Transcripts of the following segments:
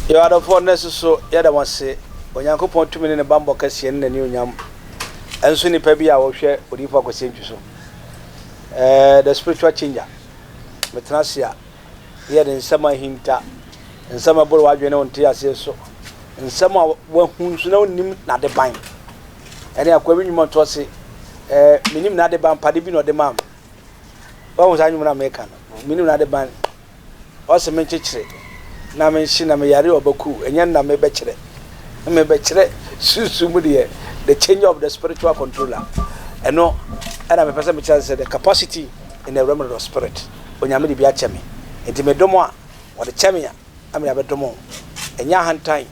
You are the four necessary, yet I must say, when you go to me in a bamboo cassian and you yam, and soon if I will share with you for the same so. The spiritual changer, Metrasia, yet in summer hinter, and some of what you know, tears so, and some of whom no name not the bind. And they are going to say, minim not the band, Padibino de Mam. What was I going to make? Minim not the band, also mentioned. Na mention na me yare obaku enya na me bechere susumudie the change of the spiritual controller eno ana me pesa me chance the capacity in the realm of the spirit onyame de bia cheme enti me domo a wo de cheme ya ame abedomo enya hantan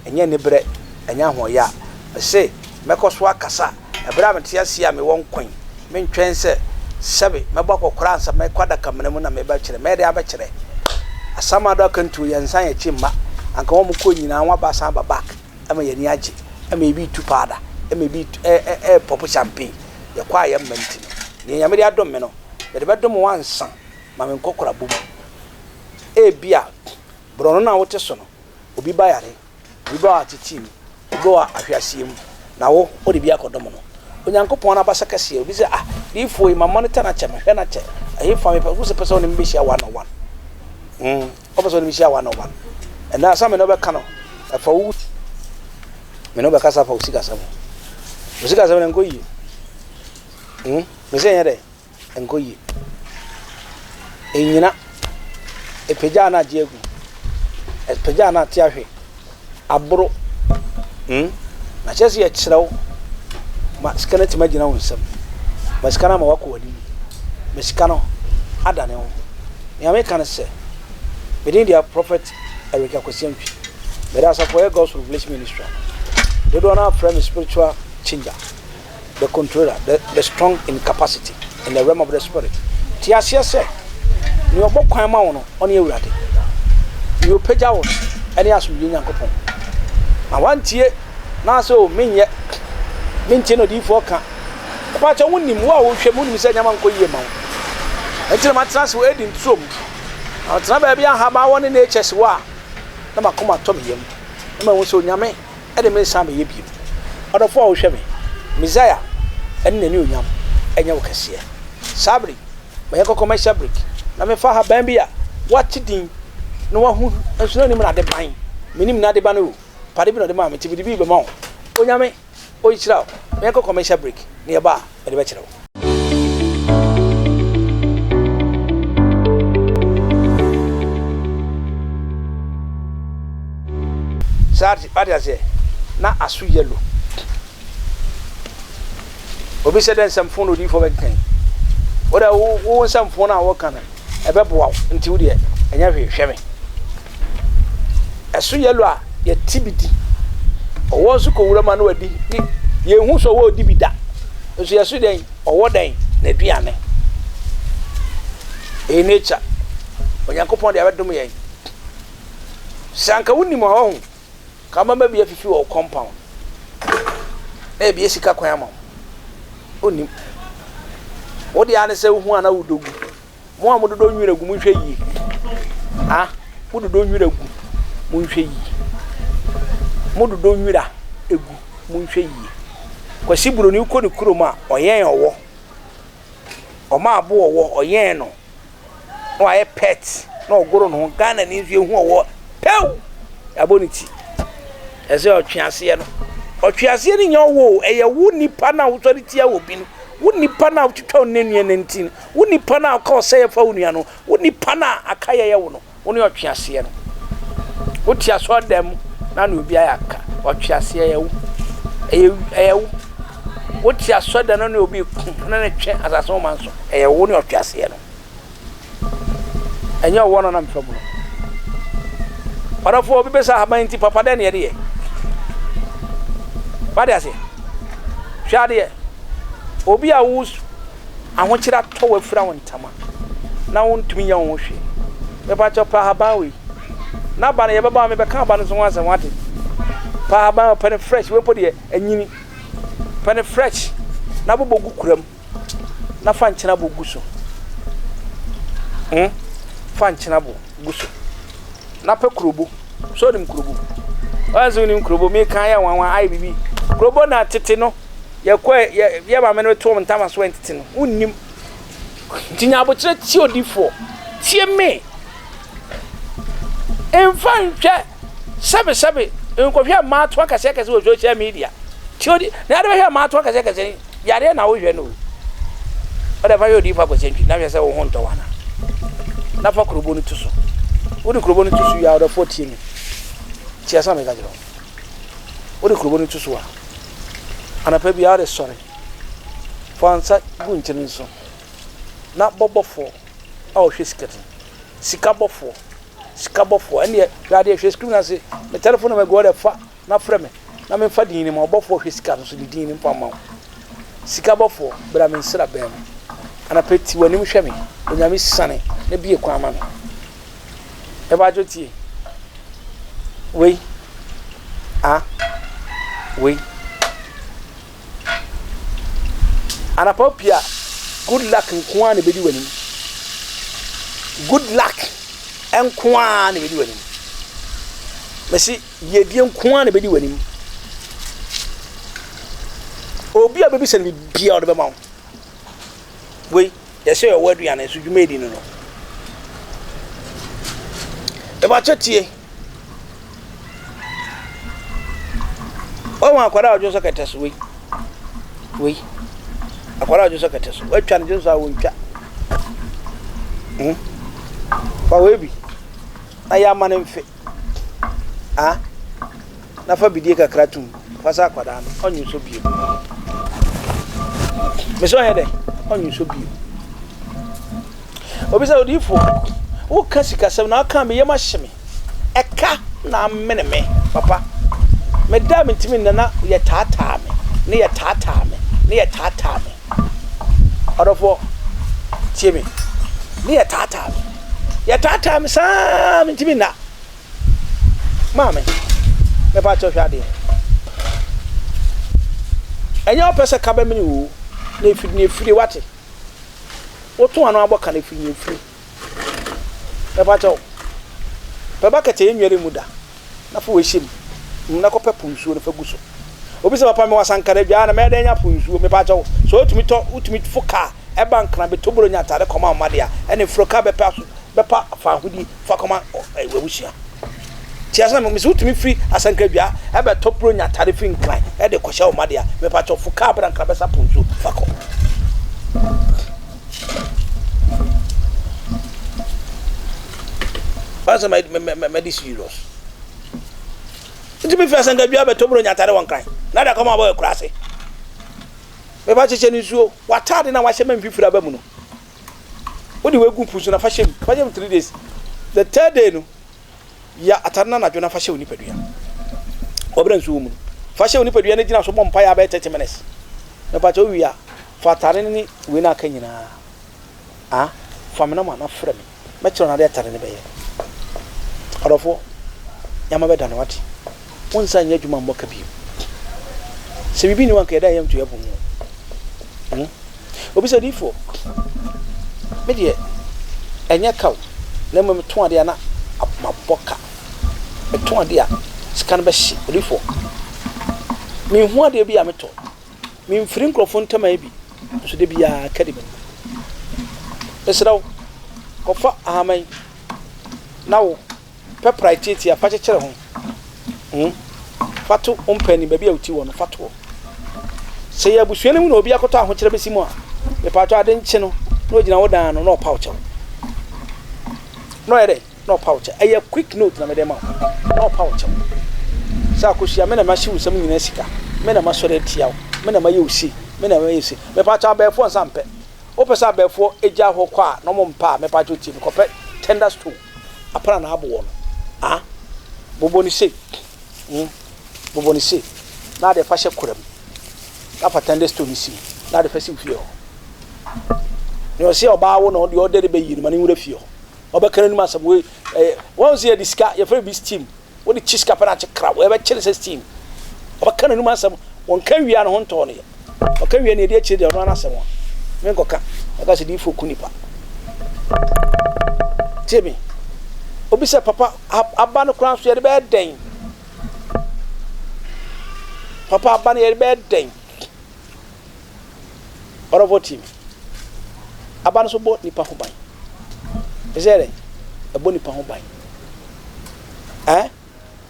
enya nebre enya hoya se mekoso akasa ebra me tia sia me won kwen me ntwen se sebe mebɔ kokora ansa me kwada kamene mu na me ba kire me de abekire asama do kan tu yansan ya chimma anka wo mu ko nyina wa ba san ba back ama yani age ama bi tu pada ama bi pop champagne ya kwa ya manti ni nyame de adom me no de be dom wansan ma me kokora bom bia brono na wote so no obi ba yare obi ba atiti mi obi wa ahwasiem na wo de bia kodom no onyankopon na ba sakase obi se ifo ma monitor na che me hwe na che ayi fa me pa wo se person ni mbehia 101 Opeso ni mishia 101 and now some no be kano for me no be kasa for usika samo nko yi me se yere nko yi enyina epeja na jegu epeja na tiahwe aburo na chesi ya chirawo ma skana ti magina wonsam ma skana ma wako wani me skano adane wo ya me kan se within their prophet Erica Kwesientwi. But as for God's revelation ministry, they don't have frame spiritual changer, the controller, the strong in capacity, in the realm of the spirit. Tiasia said, you are both quite on your ready. You pay out any as we young couple. I want ye now so mean yet maintain a D4 can. But I wouldn't know what she wouldn't say Yamanko Yemon. Until my transfer in Trump. Atna ba bia haba woni na HS wa na makoma to meyem na ma won so nyame e de me sa me ye bi odofo a wo hwe me Messiah en na ni onyam enya wo kase sabri me yekoko me sabri na me fa haba bia watidin no wa hu enso ni me na de ban menim na de ban o pade bi no de ma me tibidi bi be ma onyame o yira me yekoko me sabri ne ya ba e de be kire Sati padia se na asu yellow obi se den samfon odi fo bekan oda wo samfon na wo kana ebe boa nti wo de enya hwehwe asu yellow a ye tibidi owo su ko wura ma na wadi ye hu so wo dibida so yasu den owo den na duane nature onyankopon de abedom yen sanka woni mo ho kama mabi afifi wo compound e bi esika kwan ama oni odi ane se hu ana wudogu mo amododo nwira gu mu hwe yi wudodo nwira gu mu hwe yi mododo nwira egu mu hwe yi kwasi buro ni uko ni kuroma oyen owo oma abo owo oyen no no aye pet no ogoro no Ghana ni hwe hu owo pew aboniti ese otwease no otwease ni nyowo eye wu nipa na wo sori tia wo bi no wu nipa na twetwa onenua nantin wu nipa na ka oseye fa onua no wu nipa na akaye ye wo no wo ne otwease no wo tia so dem na na obi ayaka otwease ye wo eye wo tia so dem na obi na na twe asaso manso eye wo ne otwease no enyo wo no na mfabo no parafo obi besa habanti papa den ye de Badia se hwade obi a wo ahokyira to wa fira won tama na wontumi ya won hwe be ba chopa habawi na ba na ye baba me be ka ba no so wansa wate pa haba pen fresh we podi anyini pen fresh na bobogu kuram na fanchina bogu so fanchina bogu so na pe kurobo so nim krobo wazo nim krobo me kan ya wanwan ai bibi krobo na tete no ye ba me no to ntama so entete no unnim tinya abotire ti odifo tie me enfan hwe sabe nkofia ma to akase wo social media ti odi na ade hwe ma to akase yare na wo hwe no ade fa yo di fa ko sentwi na hwe se wo honto wana na fa krobo no tuso wo di krobo no tuso ya ode 14 ti asa me ga jiro wo di krobo no tuso wa ana pa bi ade sore fansa guntin nso na bobofo a o hwe sikabofo ene rade hwe screen na se me telephone me go de fa na frame na me fa din ni ma bofo hwe sika so di din ni pa ma sikabofo bra me nsira bem ana peti wani hwe me onyame sane na bie kwa ma me e ba jotie we ana popia good luck nko an bedi wani good luck nko an bedi wani mesi yedie nko an bedi wani obi a bebi sen bia o de be ma we ye say your word yan so dwuma edi no e ba chetie o wa kwara ojo so ketes we akwara ojo so ketes we twa ne so awo ntwa fa we bi na ya ma ne mfe na fa bidie kakra tum fa sa kwada no onyu so bio me so hede onyu so bio obi sa odifo o kasika sem na aka me yema hyeme eka na mene me papa me da me ntimi na ye tata me ne ye tata me adofo tie me ne ye tata me sa me ntimi na mame me pa cho hwade enya opese ka ba me wo na efiri wate oto anu aboka na efiri me pa cho baba kete enwere muda na fo we shim na ko pepu nsuo na fa guso obi se papa me wasankara bia na me da nya pu nsuo me pa cho so utumi foka e bank na be toboro nya tare koma amade a ene froka be pa so be pa fa hudi fa koma we wusia ti asa me so utumi free asanka bia e be toboro nya tare fi nkran e de kohya amade a me pa cho foka bank na be sa pu nsuo fa ko Asa me this serious. Nti me fasa nga bia be tobro nyatare wonkran. Na da koma boy krase. Me ba cheche ni suo, watade na wahye man fifira ba mu no. Odi wegu pusu na fashem 3 days. The third day no ya atarna na jona fashe oni padua. Obran suo mu. Fashe oni padua na gina so bompa ya ba 30 minutes. Me ba cho wi a fatare ni we na aka nyina. Famina ma na frame. Me chiro na de atare ne be ye. Adofo yama be dana wati wonsa nya djuma mboka bi se bibi ni wanka da yam to yabo mu obi se difo me de enya kaw na me to ade na maboka me to ade a scan be hye difo me hu ade bi a me to me mfiri nkrofo ntama bi so de bia academy esraw kofa ahamai nawo pepper titi a fache kire ho fatu ompani ba bia uti wo no fatu se ya busuane mu na obi akoto aho kire besi mu a me pato ade nche no no gina wo dan no no pouch no ere no pouch a quick note na me dem no pouch sa akohia me na ma hye usam nyina sika me na ma sore tiaw me na ma ye usi me na ma ye usi me pato abefo nsampe opesa abefo eja ho kwa no mo mpa me pato ti ko pe tender stool apara na abo wo no boboni se na de fashe kuram na fatande sto ni si na de fasi fio ni o se oba wo no de order be yiri mani wura fio oba kan ni masam we won se diska ye fa bi steam wo di chiska pa na che kra we be chele se steam oba kan ni masam won kan wi an ho nto ne o kan wi ne de chi de no na asem wa men ko ka aka se di fo kunipa temi obi se papa aba no kran so ye be den papa aba no ye be den orofo team aba no so bo nipa ho ban ezere ebo nipa ho ban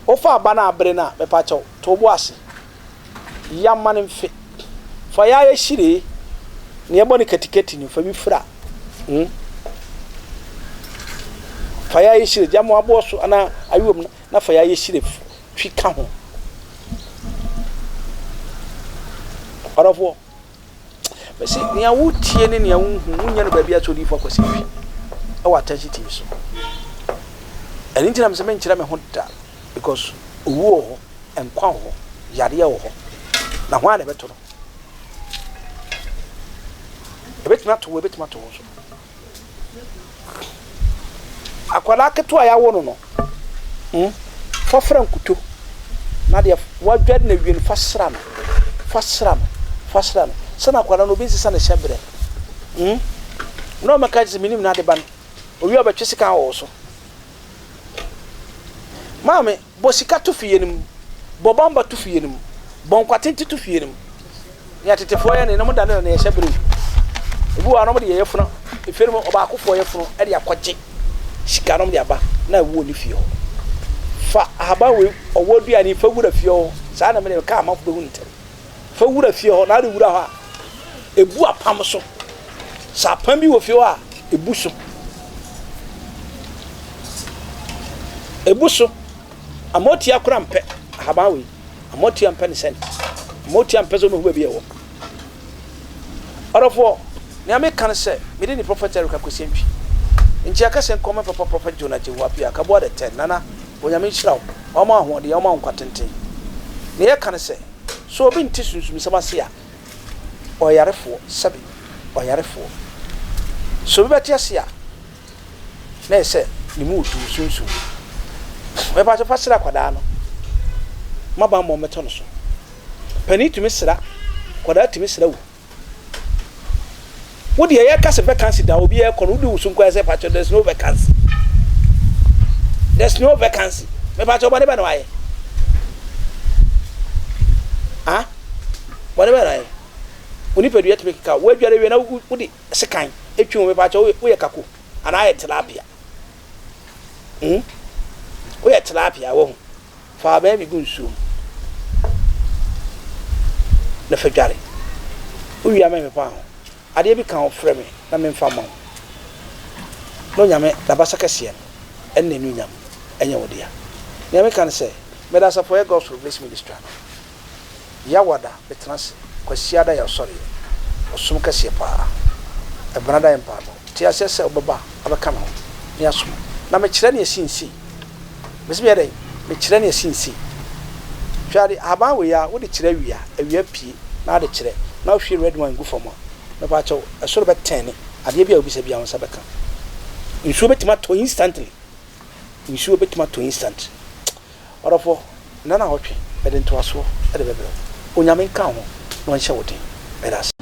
ofa aba na abre na me pa chaw to bo ase ya man mfe fa ya ye shire ne ebo ni katikati ni fa bi fra fa ya ye shire jamo abo so ana ayom na fa ya ye shire twi ka ho orofo be si ne awu tie ne awu hu nya no ba bia chodi fo kwasi fi e wa attention TV so and intina me se men kira me ho da because owu ho enkwa ho yare ho na ho ane beto no ebetima to so akwala keto aya wo no fo frankuto na de wadwad na wien fasra no sana akwala no bi sisa na shebre no makaji minim na de ban owi obetwe kan wo so mame bosika to fie nim bobamba to fie nim bonkwatenti to fie nim ya tetefo ya ne no da na ye shebre ebi wa no mo de ye funu eferum oba akofo ye funu e de akogye sika no de aba na wo ni fie ho fa haba we owodua ni fa wura fie ho sa na me ka amafo be hu ntem fa wura fie ho na de wura ho a ebu apam so sa pam bi wo fie ho a ebu so amoti akura mpe haba we amoti ampe ne sent amoti ampe so no hu ba bi e wo orofo ne ame kan se me de ni prophet Eric Akwesientwi nchi aka se nkoma papa prophet Jonah Jehuapia ka bo de 10 nana onyame hirawo o ma ho de o ma nkwatenten ne ye kan se so obi nti sunsum sabase a oyarefo sabi oyarefo so bi beti ase a na se ni mu du sunsum me ba to fasira kwada no maba mo meto no so pani tumi sira kwada tumi sira wo wo de ye kase vacancy da obi e kono wo sunko ese patcho there's no vacancy me patcho bane bane waye bane bane oni pedu yet make ka wo adware we na wo de sekan etwi me patcho wo ye kako ana aye tilapia wo ye tilapia wo fa ba mi gunsu na fadware wo wi ama me pa ho ade bi kan ofre me na me mfa ma no nyame da basa kase en na nu nyam enye wo dia nyame kan se me da for God's Release Ministry ya wada betrans kwasiada ya sorry osum kase pa e brada en pa ti asese obaba abeka no ni asum na me kire ne asinsi mesbi ade me kire ne asinsi twari aba we ya wo de kire wia awia pie na de kire na wo hwe red wine gu famo me pa cho esoro be 10 ade bia obi se bia won sa beka nsuo betima to instantly orofo nana hotwe ede nto aso ede bebere onyame kan ho no nche woden edas